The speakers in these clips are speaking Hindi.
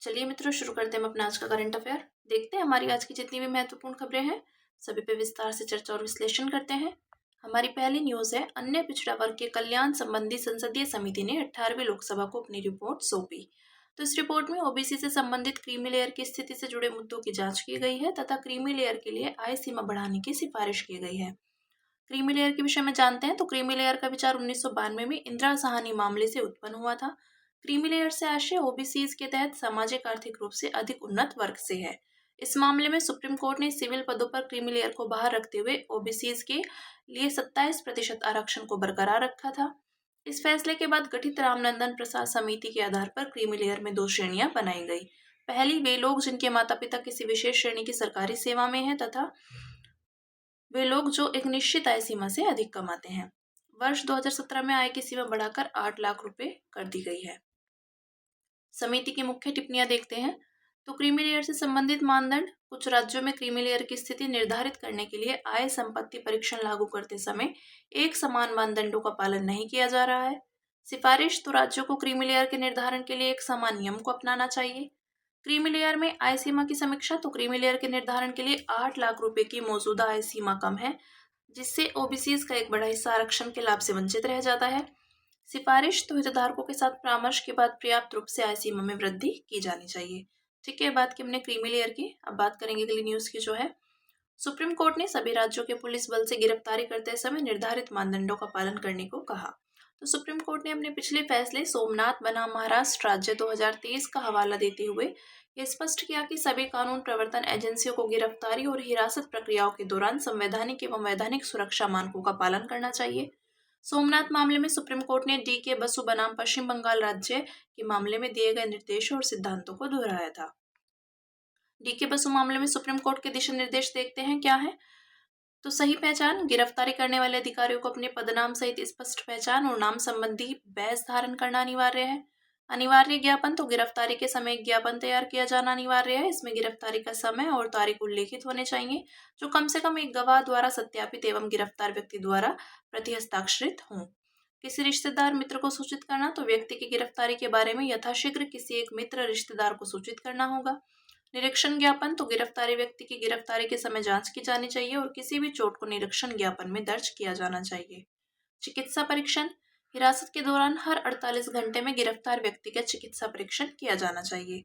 चलिए मित्रों, शुरू करते हैं हम अपना आज का करंट अफेयर। देखते हैं हमारी आज की जितनी भी महत्वपूर्ण खबरें हैं सभी पे विस्तार से चर्चा और विश्लेषण करते हैं। हमारी पहली न्यूज है, अन्य पिछड़ा वर्ग के कल्याण संबंधी संसदीय समिति ने 18वीं लोकसभा को अपनी रिपोर्ट सौंपी। तो इस रिपोर्ट में ओबीसी से संबंधित क्रीमी लेयर की स्थिति से जुड़े मुद्दों की जांच की गई है तथा क्रीमी लेयर के लिए आय सीमा बढ़ाने की सिफारिश की गई है। क्रीमी लेयर के विषय में जानते हैं तो क्रीमी लेयर का विचार 1992 में इंदिरा साहनी मामले से उत्पन्न हुआ था। क्रीमी लेयर से आशय ओबीसीज के तहत सामाजिक आर्थिक रूप से अधिक उन्नत वर्ग से है। इस मामले में सुप्रीम कोर्ट ने सिविल पदों पर क्रीमी लेयर को बाहर रखते हुए ओबीसीज के लिए 27% आरक्षण को बरकरार रखा था। इस फैसले के बाद गठित रामनंदन प्रसाद समिति के आधार पर क्रीमी लेयर में 2 श्रेणियां बनाई गई। पहली, वे लोग जिनके माता पिता किसी विशेष श्रेणी की सरकारी सेवा में हैं तथा वे लोग जो एक निश्चित आय सीमा से अधिक कमाते हैं। वर्ष 2017 में आय की सीमा बढ़ाकर 8 लाख रुपए कर दी गई है। समिति की मुख्य टिप्पणियां देखते हैं तो क्रीमी लेयर से संबंधित मानदंड, कुछ राज्यों में क्रीमी लेयर की स्थिति निर्धारित करने के लिए आय संपत्ति परीक्षण लागू करते समय एक समान मानदंडों का पालन नहीं किया जा रहा है। सिफारिश, तो राज्यों को क्रीमी लेयर के निर्धारण के लिए एक समान नियम को अपनाना चाहिए। क्रीमी लेयर में आय सीमा की समीक्षा, तो क्रीमी लेयर के निर्धारण के लिए 8 लाख रुपए की मौजूदा आय सीमा कम है, जिससे ओबीसीज का एक बड़ा हिस्सा आरक्षण के लाभ से वंचित रह जाता है। सिफारिश, तो हितधारकों के साथ परामर्श के बाद पर्याप्त रूप से आय सीमा में वृद्धि की जानी चाहिए। ठीक है, बात की हमने क्रीमी लेयर की। अब बात करेंगे अगली न्यूज की, जो है सुप्रीम कोर्ट ने सभी राज्यों के पुलिस बल से गिरफ्तारी करते समय निर्धारित मानदंडों का पालन करने को कहा। तो सुप्रीम कोर्ट ने अपने पिछले फैसले सोमनाथ बनाम महाराष्ट्र राज्य 2023 का हवाला देते हुए यह स्पष्ट किया कि सभी कानून प्रवर्तन एजेंसियों को गिरफ्तारी और हिरासत प्रक्रियाओं के दौरान संवैधानिक एवं वैधानिक सुरक्षा मानकों का पालन करना चाहिए। सोमनाथ मामले में सुप्रीम कोर्ट ने डी.के. बसु बनाम पश्चिम बंगाल राज्य के मामले में दिए गए निर्देशों और सिद्धांतों को दोहराया था। डी.के. बसु मामले में सुप्रीम कोर्ट के दिशा निर्देश देखते हैं क्या है। तो सही पहचान, गिरफ्तारी करने वाले अधिकारियों को अपने पदनाम सहित स्पष्ट पहचान और नाम संबंधी बैज धारण करना अनिवार्य है। अनिवार्य ज्ञापन, तो गिरफ्तारी के समय एक ज्ञापन तैयार किया जाना अनिवार्य है। इसमें गिरफ्तारी का समय और तारीख उल्लेखित होने चाहिए, जो कम से कम एक गवाह द्वारा सत्यापित एवं गिरफ्तार व्यक्ति द्वारा प्रति हस्ताक्षरित हों। किसी रिश्तेदार मित्र को सूचित करना, तो व्यक्ति की गिरफ्तारी के बारे में यथाशीघ्र किसी एक मित्र रिश्तेदार को सूचित करना होगा। निरीक्षण ज्ञापन, तो गिरफ्तारी व्यक्ति की गिरफ्तारी के समय जांच की जानी चाहिए और किसी भी चोट को निरीक्षण ज्ञापन में दर्ज किया जाना चाहिए। चिकित्सा परीक्षण, हिरासत के दौरान हर 48 घंटे में गिरफ्तार व्यक्ति का चिकित्सा परीक्षण किया जाना चाहिए।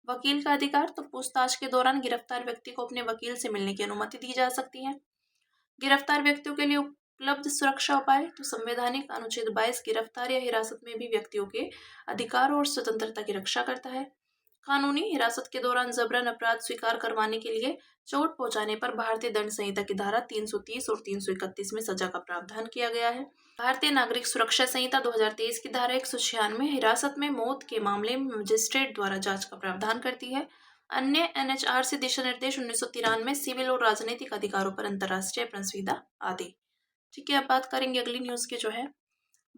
वकील का अधिकार, तो पूछताछ के दौरान गिरफ्तार व्यक्ति को अपने वकील से मिलने की अनुमति दी जा सकती है। गिरफ्तार व्यक्तियों के लिए उपलब्ध सुरक्षा उपाय, तो संवैधानिक अनुच्छेद 22 गिरफ्तार या हिरासत में भी व्यक्तियों के अधिकार और स्वतंत्रता की रक्षा करता है। कानूनी हिरासत के दौरान जबरन अपराध स्वीकार करवाने के लिए चोट पहुंचाने पर भारतीय दंड संहिता की धारा 330 और 331 में सजा का प्रावधान किया गया है। भारतीय नागरिक सुरक्षा संहिता 2023 की धारा 196 हिरासत में मौत के मामले में मजिस्ट्रेट द्वारा जांच का प्रावधान करती है। अन्य एनएचआरसी दिशा निर्देश 1993 सिविल और राजनीतिक अधिकारों पर अंतर्राष्ट्रीय संविदा आदि। ठीक है, अब बात करेंगे अगली न्यूज की, जो है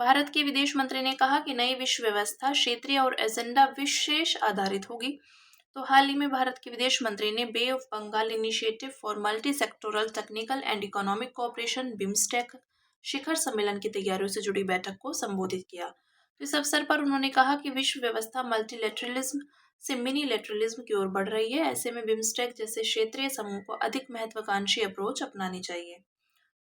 भारत के विदेश मंत्री ने कहा कि नई विश्व व्यवस्था क्षेत्रीय और एजेंडा विशेष आधारित होगी। तो हाल ही में भारत के विदेश मंत्री ने bay of Bengal initiative for multi sectoral technical and economic cooperation BIMSTEC शिखर सम्मेलन की तैयारियों से जुड़ी बैठक को संबोधित किया। तो इस अवसर पर उन्होंने कहा कि विश्व व्यवस्था मल्टीलेटरलिज्म से मिनीलेटरलिज्म की ओर बढ़ रही है। ऐसे में बिम्स्टेक जैसे क्षेत्रीय समूह को अधिक महत्वाकांक्षी अप्रोच अपनानी चाहिए।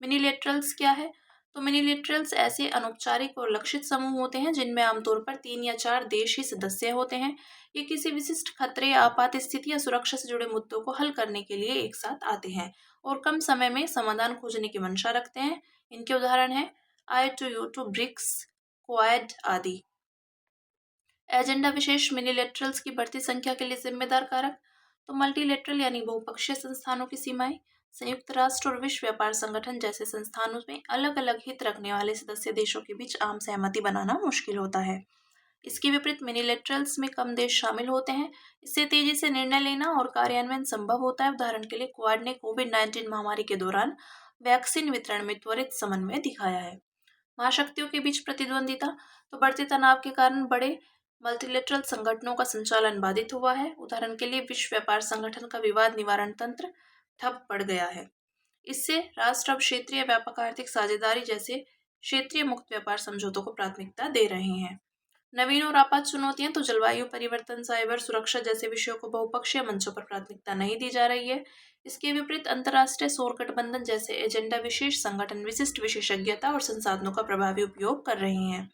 मिनीलेटरल्स क्या है। तो मिनीलेटरल्स ऐसे अनौपचारिक और लक्षित समूह होते हैं जिनमें आमतौर पर 3 या 4 देश ही सदस्य होते हैं। ये किसी विशिष्ट खतरे, आपात स्थिति या सुरक्षा से जुड़े मुद्दों को हल करने के लिए एक साथ आते हैं और कम समय में समाधान खोजने की मंशा रखते हैं। इनके उदाहरण हैं I2U2, ब्रिक्स, क्वाड आदि। एजेंडा विशेष मिनीलेटरल्स की बढ़ती संख्या के लिए जिम्मेदार कारक, तो मल्टीलेटरल यानी बहुपक्षीय संस्थानों की सीमाएं। संयुक्त राष्ट्र और विश्व व्यापार संगठन जैसे संस्थानों में अलग अलग हित रखने वाले सदस्य देशों के बीच आम सहमति बनाना मुश्किल होता है। इसके विपरीत मिनीलेटरल्स में कम देश शामिल होते हैं। इससे तेजी से निर्णय लेना और कार्यान्वयन संभव होता है। उदाहरण के लिए क्वाड ने कोविड-19 महामारी के दौरान वैक्सीन वितरण में त्वरित समन्वय दिखाया है। महाशक्तियों के बीच प्रतिद्वंदिता, तो बढ़ते तनाव के कारण बड़े मल्टीलेटरल संगठनों का संचालन बाधित हुआ है। उदाहरण के लिए विश्व व्यापार संगठन का विवाद निवारण तंत्र ठप पड़ गया है। इससे राष्ट्र अब क्षेत्रीय व्यापक आर्थिक साझेदारी जैसे क्षेत्रीय मुक्त व्यापार समझौतों को प्राथमिकता दे रहे हैं। नवीन और आपात चुनौतियां तो जलवायु परिवर्तन, साइबर सुरक्षा जैसे विषयों को बहुपक्षीय मंचों पर प्राथमिकता नहीं दी जा रही है। इसके विपरीत अंतर्राष्ट्रीय सौर गठबंधन जैसे एजेंडा विशेष संगठन विशिष्ट विशेषज्ञता और संसाधनों का प्रभावी उपयोग कर रहे हैं।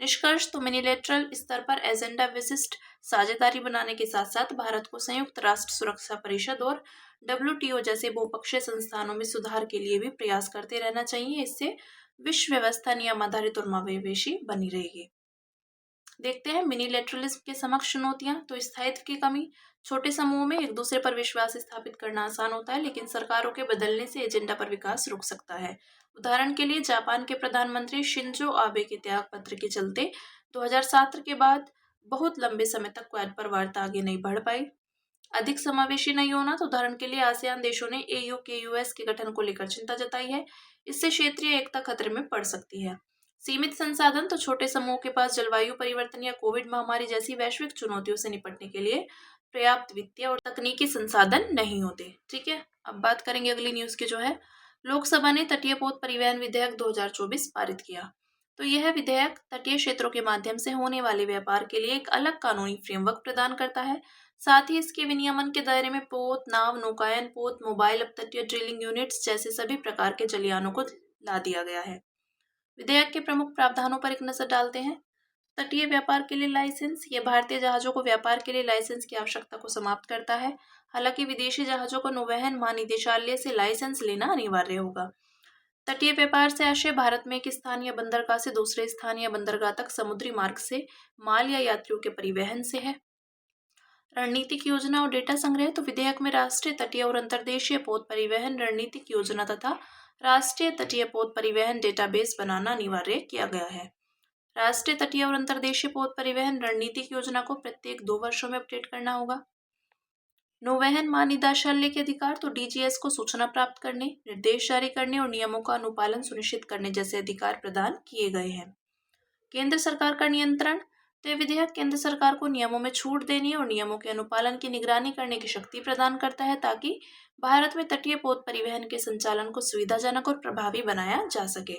निष्कर्ष तो मिनिलेटरल स्तर पर एजेंडा विशिष्ट साझेदारी बनाने के साथ साथ भारत को संयुक्त राष्ट्र सुरक्षा परिषद और डब्ल्यूटीओ जैसे बहुपक्षीय संस्थानों में सुधार के लिए भी प्रयास करते रहना चाहिए। इससे विश्व व्यवस्था नियम आधारित और समावेशी बनी रहेगी। देखते हैं मिनीलेटरलिज्म के समक्ष चुनौतियां तो स्थायित्व की कमी। छोटे समूहों में एक दूसरे पर विश्वास स्थापित करना आसान होता है, लेकिन सरकारों के बदलने से एजेंडा पर विकास रुक सकता है। उदाहरण के लिए जापान के प्रधानमंत्री शिंजो आबे के त्याग पत्र के चलते 2007 के बाद बहुत लंबे समय तक क्वाड पर वार्ता आगे नहीं बढ़ पाई। अधिक समावेशी नहीं होना तो उदाहरण के लिए आसियान देशों ने एयू के यूएस के गठन को लेकर चिंता जताई है। इससे क्षेत्रीय एकता खतरे में पड़ सकती है। सीमित संसाधन तो छोटे समूहों के पास जलवायु परिवर्तन या कोविड महामारी जैसी वैश्विक चुनौतियों से निपटने के लिए पर्याप्त वित्तीय और तकनीकी संसाधन नहीं होते। ठीक है, अब बात करेंगे अगली न्यूज की जो है लोकसभा ने तटीय पोत परिवहन विधेयक 2024 पारित किया। तो यह विधेयक तटीय क्षेत्रों के माध्यम से होने वाले व्यापार के लिए एक अलग कानूनी फ्रेमवर्क प्रदान करता है। साथ ही इसके विनियमन के दायरे में पोत, नाव, नौकायन पोत, मोबाइल अपतटीय ड्रिलिंग यूनिट्स जैसे सभी प्रकार के जलयानों को ला दिया गया है। विधेयक के प्रमुख प्रावधानों पर एक नजर डालते हैं। तटीय व्यापार के लिए लाइसेंस, यह भारतीय जहाजों को व्यापार के लिए लाइसेंस की आवश्यकता को समाप्त करता है। हालांकि विदेशी जहाजों को नौवहन महानिदेशालय से लाइसेंस लेना अनिवार्य होगा। तटीय व्यापार से आशय भारत में एक स्थान या बंदरगाह से दूसरे स्थान या बंदरगाह तक समुद्री मार्ग से माल या यात्रियों के परिवहन से है। रणनीतिक योजना और डेटा संग्रह तो विधेयक में राष्ट्रीय तटीय और अंतर्देशीय पोत परिवहन रणनीतिक योजना तथा राष्ट्रीय तटीय पोत परिवहन डेटाबेस बनाना अनिवार्य किया गया है। राष्ट्रीय तटीय और अंतर्देशीय पोत परिवहन रणनीतिक योजना को प्रत्येक 2 वर्षों में अपडेट करना होगा। नौवहन महानिदेशालय के अधिकार तो डीजीएस को सूचना प्राप्त करने, निर्देश जारी करने और नियमों का अनुपालन सुनिश्चित करने जैसे अधिकार प्रदान किए गए हैं। केंद्र सरकार का नियंत्रण तो यह विधेयक केंद्र सरकार को नियमों में छूट देने और नियमों के अनुपालन की निगरानी करने की शक्ति प्रदान करता है, ताकि भारत में तटीय पोत परिवहन के संचालन को सुविधाजनक और प्रभावी बनाया जा सके।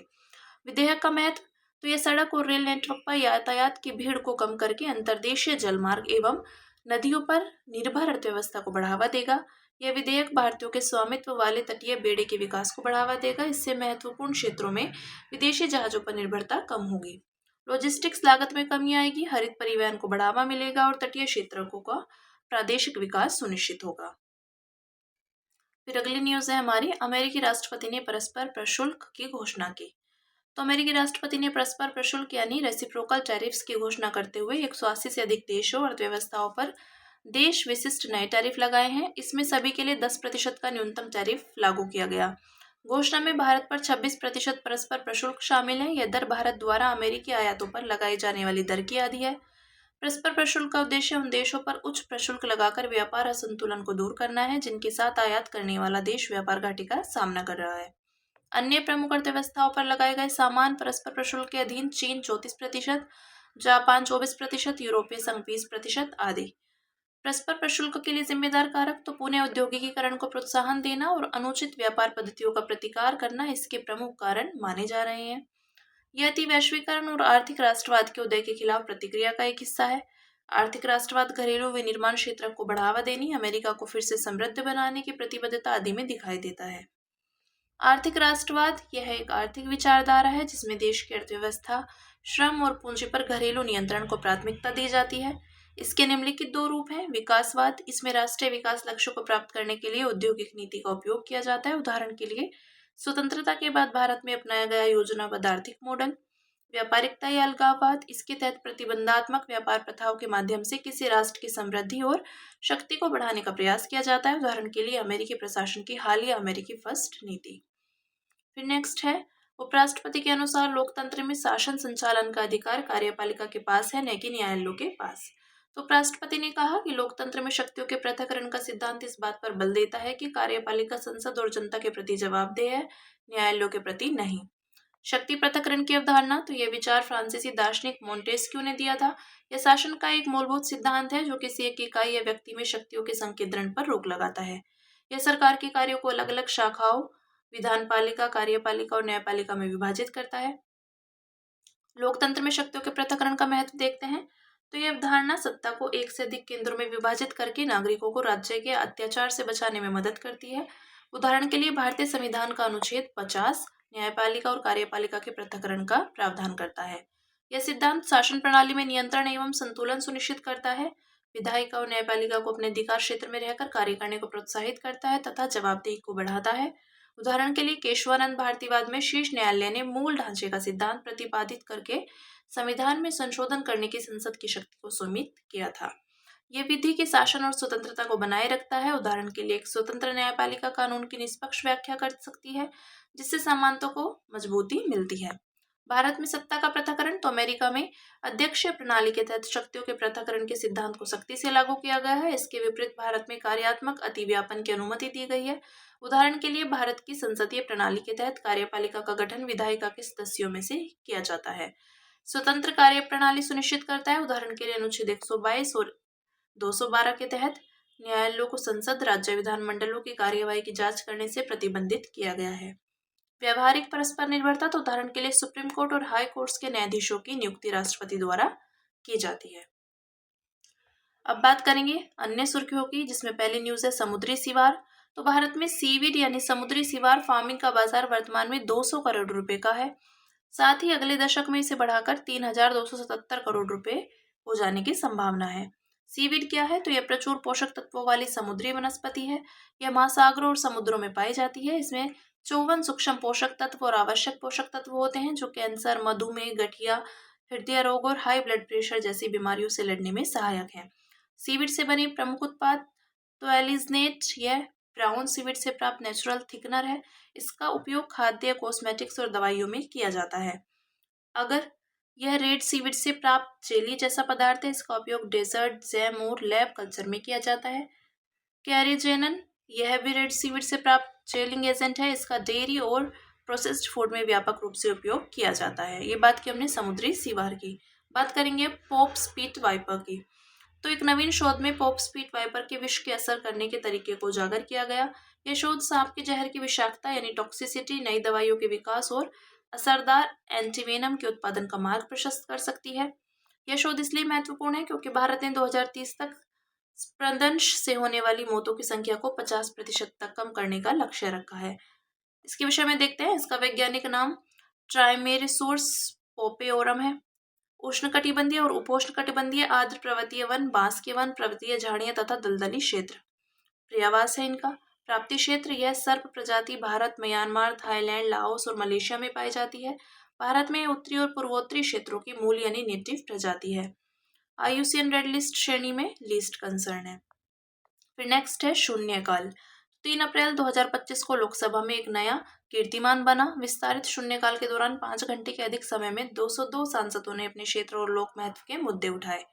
विधेयक का महत्व तो यह सड़क और रेल नेटवर्क पर यातायात की भीड़ को कम करके अंतर्देशीय जलमार्ग एवं नदियों पर निर्भर अर्थव्यवस्था को बढ़ावा देगा। यह विधेयक भारतीयों के स्वामित्व वाले तटीय बेड़े के विकास को बढ़ावा देगा। इससे महत्वपूर्ण क्षेत्रों में विदेशी जहाजों पर निर्भरता कम होगी। लॉजिस्टिक्स लागत में कमी आएगी, हरित परिवहन को बढ़ावा मिलेगा और तटीय क्षेत्रों का प्रादेशिक विकास सुनिश्चित होगा। फिर अगली न्यूज है हमारी, अमेरिकी राष्ट्रपति ने परस्पर प्रशुल्क की घोषणा की। तो अमेरिकी राष्ट्रपति ने परस्पर प्रशुल्क यानी रेसिप्रोकल टैरिफ्स की घोषणा करते हुए 180 से अधिक देशों और अर्थव्यवस्थाओं पर देश विशिष्ट नए टैरिफ लगाए हैं। इसमें सभी के लिए 10% का न्यूनतम टैरिफ लागू किया गया। घोषणा में भारत पर 26% परस्पर प्रशुल्क शामिल है। यह दर भारत द्वारा अमेरिकी आयातों पर लगाई जाने वाली दर की आधी है। परस्पर प्रशुल्क का उद्देश्य उन देशों पर उच्च प्रशुल्क लगाकर व्यापार असंतुलन को दूर करना है जिनके साथ आयात करने वाला देश व्यापार घाटे का सामना कर रहा है। अन्य प्रमुख अर्थव्यवस्थाओं पर लगाए गए सामान परस्पर प्रशुल्क के अधीन चीन 34%, जापान 24%, यूरोपीय संघ 20% आदि। परस्पर प्रशुल्क के लिए जिम्मेदार कारक तो पुनः औद्योगिकीकरण को प्रोत्साहन देना और अनुचित व्यापार पद्धतियों का प्रतिकार करना इसके प्रमुख कारण माने जा रहे हैं। यह अति वैश्वीकरण और आर्थिक राष्ट्रवाद के उदय के खिलाफ प्रतिक्रिया का एक हिस्सा है। आर्थिक राष्ट्रवाद घरेलू विनिर्माण क्षेत्र को बढ़ावा देने, अमेरिका को फिर से समृद्ध बनाने की प्रतिबद्धता आदि में दिखाई देता है। आर्थिक राष्ट्रवाद यह एक आर्थिक विचारधारा है जिसमें देश की अर्थव्यवस्था, श्रम और पूंजी पर घरेलू नियंत्रण को प्राथमिकता दी जाती है। इसके निम्नलिखित 2 रूप हैं। विकासवाद, इसमें राष्ट्रीय विकास लक्ष्यों को प्राप्त करने के लिए औद्योगिक नीति का उपयोग किया जाता है। उदाहरण के लिए स्वतंत्रता के बाद भारत में अपनाया गया योजनाबद्ध आर्थिक मॉडल। व्यापारिकता या अलगाववाद, इसके तहत प्रतिबंधात्मक व्यापार प्रथाओं के माध्यम से किसी राष्ट्र की समृद्धि और शक्ति को बढ़ाने का प्रयास किया जाता है। उदाहरण के लिए अमेरिकी प्रशासन की हालिया अमेरिकी फर्स्ट नीति। फिर नेक्स्ट है, उपराष्ट्रपति के अनुसार लोकतंत्र में शासन संचालन का अधिकार कार्यपालिका के पास है, न कि न्यायालयों के पास। तो उपराष्ट्रपति ने कहा कि लोकतंत्र में शक्तियों के पृथक्करण का सिद्धांत इस बात पर बल देता है कि कार्यपालिका संसद और जनता के प्रति जवाबदेह है, न्यायालयों के प्रति नहीं। शक्ति पृथक्करण की अवधारणा तो यह विचार फ्रांसीसी दार्शनिक मोंटेस्क्यू ने दिया था। यह शासन का एक मूलभूत सिद्धांत है जो किसी एक इकाई या व्यक्ति में शक्तियों के संकेंद्रण पर रोक लगाता है। यह सरकार के कार्यों को अलग अलग शाखाओं, विधानपालिका, कार्यपालिका और न्यायपालिका में विभाजित करता है। लोकतंत्र में शक्तियों के पृथक्करण का महत्व देखते हैं तो यह अवधारणा सत्ता को एक से अधिक केंद्रों में विभाजित करके नागरिकों को राज्य के अत्याचार से बचाने में मदद करती है। उदाहरण के लिए भारतीय संविधान का अनुच्छेद 50 न्यायपालिका और कार्यपालिका के पृथक्करण का प्रावधान करता है। यह सिद्धांत शासन प्रणाली में नियंत्रण एवं संतुलन सुनिश्चित करता है। विधायिका और न्यायपालिका को अपने अधिकार क्षेत्र में रहकर कार्य करने को प्रोत्साहित करता है तथा जवाबदेही को बढ़ाता है। उदाहरण के लिए केशवानंद भारतीवाद में शीर्ष न्यायालय ने मूल ढांचे का सिद्धांत प्रतिपादित करके संविधान में संशोधन करने की संसद की शक्ति को सीमित किया था। यह विधि के शासन और स्वतंत्रता को बनाए रखता है। उदाहरण के लिए एक स्वतंत्र न्यायपालिका कानून की निष्पक्ष व्याख्या कर सकती है जिससे समानता को मजबूती मिलती है। भारत में सत्ता का पृथक्करण तो अमेरिका में अध्यक्षीय प्रणाली के तहत शक्तियों के पृथक्करण के सिद्धांत को सख्ती से लागू किया गया है। इसके विपरीत भारत में कार्यात्मक अतिव्यापन की अनुमति दी गई है। उदाहरण के लिए भारत की संसदीय प्रणाली के तहत कार्यपालिका का गठन विधायिका के सदस्यों में से किया जाता है। स्वतंत्र कार्य प्रणाली सुनिश्चित करता है। उदाहरण के लिए अनुच्छेद 122 और 212 के तहत न्यायालयों को संसद राज्य विधानमंडलों की कार्यवाही की जांच करने से प्रतिबंधित किया गया है। व्यवहारिक परस्पर निर्भरता तो उदाहरण के लिए सुप्रीम कोर्ट और हाई कोर्ट्स के न्यायाधीशों की नियुक्ति राष्ट्रपति द्वारा की जाती है। अब बात करेंगे अन्य सुर्खियों की, जिसमें पहली न्यूज है समुद्री सीवार। तो भारत में सीवीड यानी समुद्री सीवार फार्मिंग का बाजार वर्तमान में 200 करोड़ रुपए का है। साथ ही अगले दशक में इसे बढ़ाकर 3,277 करोड़ रुपए हो जाने की संभावना है। सीवीड क्या है? तो यह प्रचुर पोषक तत्वों वाली समुद्री वनस्पति है। यह महासागरों और समुद्रों में पाई जाती है। इसमें 54 सूक्ष्म पोषक तत्व और आवश्यक पोषक तत्व होते हैं जो कैंसर, मधुमेह, गठिया, हृदय रोग और हाई ब्लड प्रेशर जैसी बीमारियों से लड़ने में सहायक है। सीवीड से बने प्रमुख उत्पाद तो एलिजनेट, यह ब्राउन सीवीड से प्राप्त नेचुरल थिकनर है। इसका उपयोग खाद्य, कॉस्मेटिक्स और दवाइयों में किया जाता है। अगर यह रेड सीवीड से प्राप्त जेली जैसा पदार्थ है। इसका उपयोग डेजर्ट, जैम और लैब कल्चर में किया जाता है। कैरिजेनन, यह भी रेड सीवीड से प्राप्त जेलिंग एजेंट है। इसका डेयरी और प्रोसेस्ड फूड में व्यापक रूप से उपयोग किया जाता है। ये बात की हमने समुद्री सीवार की। बात करेंगे पॉप स्पीट वाइपर की। तो एक नवीन शोध में पॉप स्पीट वाइपर के विष के असर करने के तरीके को उजागर किया गया। यह शोध सांप के जहर की विषाक्तता यानी टॉक्सिसिटी, नई दवाइयों के विकास और असरदार एंटीवेनम के उत्पादन का मार्ग प्रशस्त कर सकती है। यह शोध इसलिए महत्वपूर्ण है क्योंकि भारत ने 2030 तक स्पंदंश से होने वाली मौतों की संख्या को 50% तक कम करने का लक्ष्य रखा है। इसके विषय में देखते हैं। इसका वैज्ञानिक नाम ट्राइमेरिसोर्स पोपेओरम है। उष्णकटिबंधीय और उपोष्णकटिबंधीय आर्द्र पर्वतीय वन, बांस के वन, पर्वतीय झाड़ियां तथा दलदली क्षेत्र पर्यावास है इनका। प्राप्ति क्षेत्र, यह सर्प प्रजाति भारत, म्यांमार, थाईलैंड, लाओस और मलेशिया में पाई जाती है। भारत में उत्तरी और पूर्वोत्तरी क्षेत्रों की मूल यानी नेटिव प्रजाति है। IUCN रेड लिस्ट श्रेणी में लीस्ट कंसर्न है। फिर नेक्स्ट है शून्यकाल। 3 अप्रैल 2025 को लोकसभा में एक नया कीर्तिमान बना। विस्तारित शून्यकाल के दौरान 5 घंटे के अधिक समय में 202 सांसदों ने अपने क्षेत्र और लोक महत्व के मुद्दे उठाए।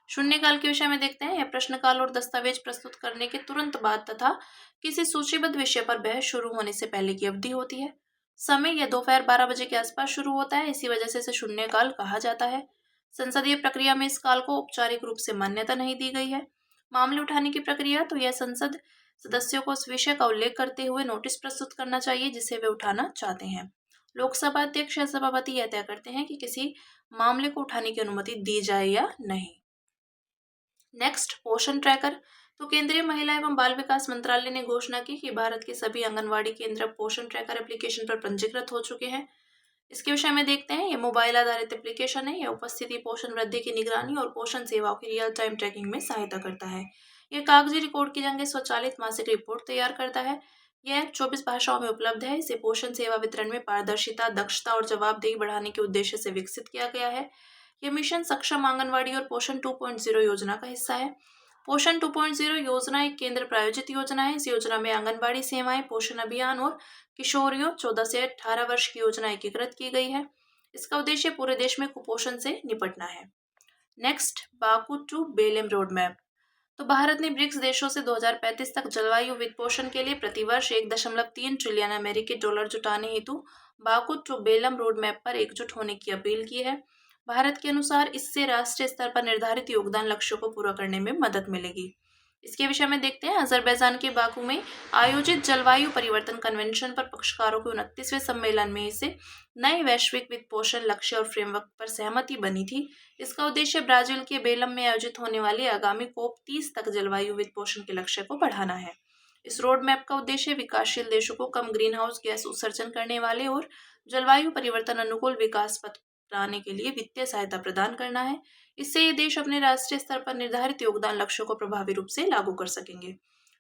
शून्यकाल के विषय में देखते हैं। यह प्रश्नकाल और दस्तावेज प्रस्तुत करने के तुरंत बाद तथा किसी सूचीबद्ध विषय पर बहस शुरू होने से पहले की अवधि होती है। समय यह दोपहर 12 बजे के आसपास शुरू होता है। इसी वजह से इसे शून्यकाल कहा जाता है। संसदीय प्रक्रिया में इस काल को औपचारिक रूप से मान्यता नहीं दी गई है। मामले उठाने की प्रक्रिया, तो यह संसद सदस्यों को उस विषय का उल्लेख करते हुए नोटिस प्रस्तुत करना चाहिए जिसे वे उठाना चाहते हैं। लोकसभा अध्यक्ष या सभापति यह तय करते हैं कि किसी मामले को उठाने की अनुमति दी जाए या नहीं। नेक्स्ट, पोषण ट्रैकर। तो केंद्रीय महिला एवं बाल विकास मंत्रालय ने घोषणा की कि भारत के सभी आंगनवाड़ी केंद्र पोषण ट्रैकर एप्लीकेशन पर पंजीकृत हो चुके हैं। इसके विषय में देखते हैं। ये मोबाइल आधारित एप्लीकेशन है। यह उपस्थिति, पोषण वृद्धि की निगरानी और पोषण सेवाओं की रियल टाइम ट्रैकिंग में सहायता करता है। यह कागजी रिकॉर्ड की जगह स्वचालित मासिक रिपोर्ट तैयार करता है। यह 24 भाषाओं में उपलब्ध है। इसे पोषण सेवा वितरण में पारदर्शिता, दक्षता और जवाबदेही बढ़ाने के उद्देश्य से विकसित किया गया है। यह मिशन सक्षम आंगनवाड़ी और पोषण 2.0 योजना का हिस्सा है। पोषण 2.0 योजना एक केंद्र प्रायोजित योजना है। इस योजना में आंगनबाड़ी सेवाएं, पोषण अभियान और किशोरियों 14 से 18 वर्ष की योजना एकीकृत की गई है। इसका उद्देश्य पूरे देश में कुपोषण से निपटना है। Next, Baku to Belem road map. तो भारत ने ब्रिक्स देशों से 2035 तक जलवायु वित्तपोषण के लिए प्रतिवर्ष 1.3 ट्रिलियन अमेरिकी डॉलर जुटाने हेतु Baku to Belum road map पर एकजुट होने की अपील की है। भारत के अनुसार इससे राष्ट्रीय स्तर पर निर्धारित योगदान लक्ष्यों को पूरा करने में मदद मिलेगी। इसके विषय में देखते हैं, अजरबैजान के बाकू में आयोजित जलवायु परिवर्तन कन्वेंशन पर पक्षकारों के 29वें सम्मेलन में इसे नए वैश्विक वित्त पोषण लक्ष्य और फ्रेमवर्क पर सहमति बनी थी। इसका उद्देश्य ब्राजील के बेलम में आयोजित होने वाली आगामी COP 30 तक जलवायु वित्त पोषण के लक्ष्य को बढ़ाना है। इस रोड मैप का उद्देश्य विकासशील देशों को कम ग्रीन हाउस गैस उत्सर्जन करने वाले और जलवायु परिवर्तन अनुकूल विकास पथ अपनाने के लिए वित्तीय सहायता प्रदान करना है। इससे ये देश अपने राष्ट्रीय स्तर पर निर्धारित योगदान लक्ष्यों को प्रभावी रूप से लागू कर सकेंगे।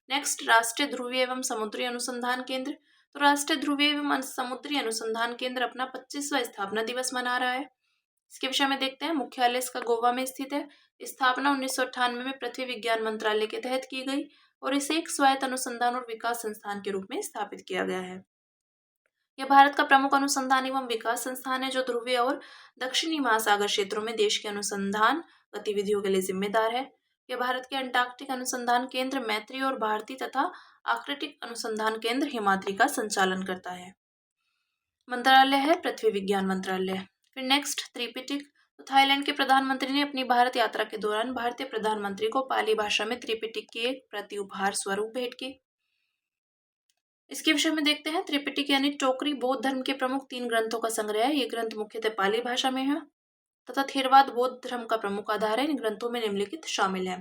नेक्स्ट, राष्ट्रीय ध्रुवीय एवं समुद्री अनुसंधान केंद्र। तो राष्ट्रीय ध्रुवीय एवं समुद्री अनुसंधान केंद्र अपना 25वां स्थापना दिवस मना रहा है। इसके विषय में देखते हैं, मुख्यालय इसका गोवा में स्थित है। स्थापना 1998 में पृथ्वी विज्ञान मंत्रालय के तहत की गई और इसे एक स्वायत्त अनुसंधान और विकास संस्थान के रूप में स्थापित किया गया है। यह भारत का प्रमुख अनुसंधान एवं विकास संस्थान है जो ध्रुवीय और दक्षिणी महासागर क्षेत्रों में देश के अनुसंधान गतिविधियों के लिए जिम्मेदार है। यह भारत के अंटार्कटिक अनुसंधान केंद्र मैत्री और भारतीय तथा आर्कटिक अनुसंधान केंद्र हिमाद्री का संचालन करता है। मंत्रालय है पृथ्वी विज्ञान मंत्रालय। फिर नेक्स्ट, त्रिपिटक। तो थाईलैंड के प्रधानमंत्री ने अपनी भारत यात्रा के दौरान भारतीय प्रधानमंत्री को पाली भाषा में त्रिपिटक की एक प्रति उपहार स्वरूप भेंट की। इसके विषय में देखते हैं, त्रिपिटक यानी टोकरी बौद्ध धर्म के प्रमुख 3 ग्रंथों का संग्रह है। ये ग्रंथ मुख्यतः पाली भाषा में है तथा थेरवाद बौद्ध धर्म का प्रमुख आधार है। इन ग्रंथों में निम्नलिखित शामिल है।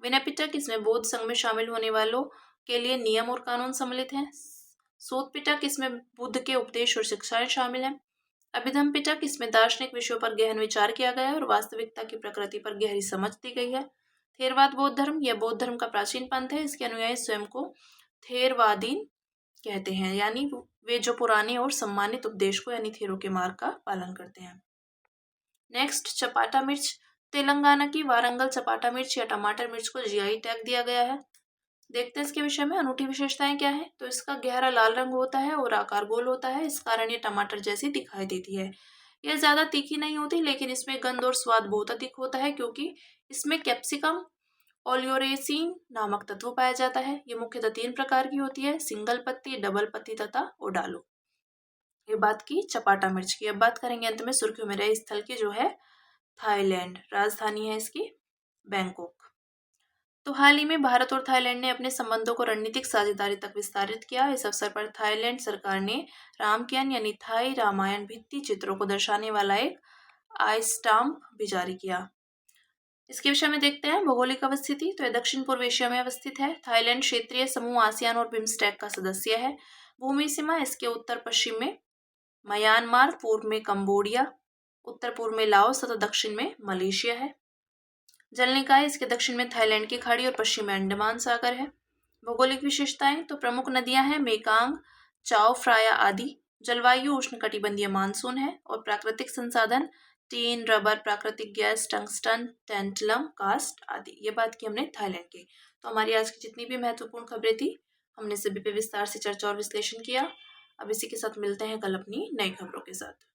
विनय पिटक, इसमें बौद्ध संघ में शामिल होने वालों के लिए नियम और कानून सम्मिलित हैं। सूत पिटक, इसमें बुद्ध के उपदेश और शिक्षाएं शामिल हैं। अभिधम पिटक, इसमें दार्शनिक विषयों पर गहन विचार किया गया है और वास्तविकता की प्रकृति पर गहरी समझ दी गई है। थेरवाद बौद्ध धर्म, यह बौद्ध धर्म का प्राचीन पंथ है। इसके अनुयायी स्वयं को थेरवादीन कहते हैं, यानी वे जो पुराने और सम्मानित उपदेश को यानी थेरो के मार्ग का पालन करते हैं। नेक्स्ट, चपाटा मिर्च। तेलंगाना की वारंगल चपाटा मिर्च या टमाटर मिर्च को GI टैग दिया गया है। देखते हैं इसके विषय में अनूठी विशेषताएं क्या है। तो इसका गहरा लाल रंग होता है और आकार गोल होता है, इस कारण ये टमाटर जैसी दिखाई देती है। यह ज्यादा तीखी नहीं होती, लेकिन इसमें गंध और स्वाद बहुत अधिक होता है क्योंकि इसमें कैप्सिकम ओलियोरेसिन नामक तत्व पाया जाता है। ये मुख्यतः 3 प्रकार की होती है, सिंगल पत्ती, डबल पत्ती तथा ओडालो। ये बात की चपाटा मिर्च की। अब बात करेंगे अंत में सुर्खियों में रहे स्थल की, जो है थाईलैंड। राजधानी है इसकी बैंकॉक। तो हाल ही में भारत और थाईलैंड ने अपने संबंधों को रणनीतिक साझेदारी तक विस्तारित किया। इस अवसर पर थाईलैंड सरकार ने रामकियन यानी थाई रामायण भित्ति चित्रों को दर्शाने वाला एक आई स्टाम्प भी जारी किया। इसके विषय में देखते हैं भौगोलिक अवस्थिति। तो यह दक्षिण पूर्व एशिया में अवस्थित है। थाईलैंड क्षेत्रीय समूह आसियान और बिम्स्टेक का सदस्य है। भूमि सीमा इसके उत्तर पश्चिम में म्यांमार, पूर्व में कंबोडिया, उत्तर पूर्व में लाओस तथा दक्षिण में मलेशिया है। जल निकाय इसके दक्षिण में थाईलैंड की खाड़ी और पश्चिम में अंडमान सागर है। भौगोलिक विशेषताएं, तो प्रमुख नदियां हैं मेकांग, चाओ फ्राया आदि। जलवायु उष्णकटिबंधीय मानसून है और प्राकृतिक संसाधन टीन, रबर, प्राकृतिक गैस, टंगस्टन, टेंटलम, कास्ट आदि। ये बात की हमने थाईलैंड की। तो हमारी आज की जितनी भी महत्वपूर्ण खबरें थी, हमने सभी पे विस्तार से चर्चा और विश्लेषण किया। अब इसी के साथ मिलते हैं कल अपनी नई खबरों के साथ।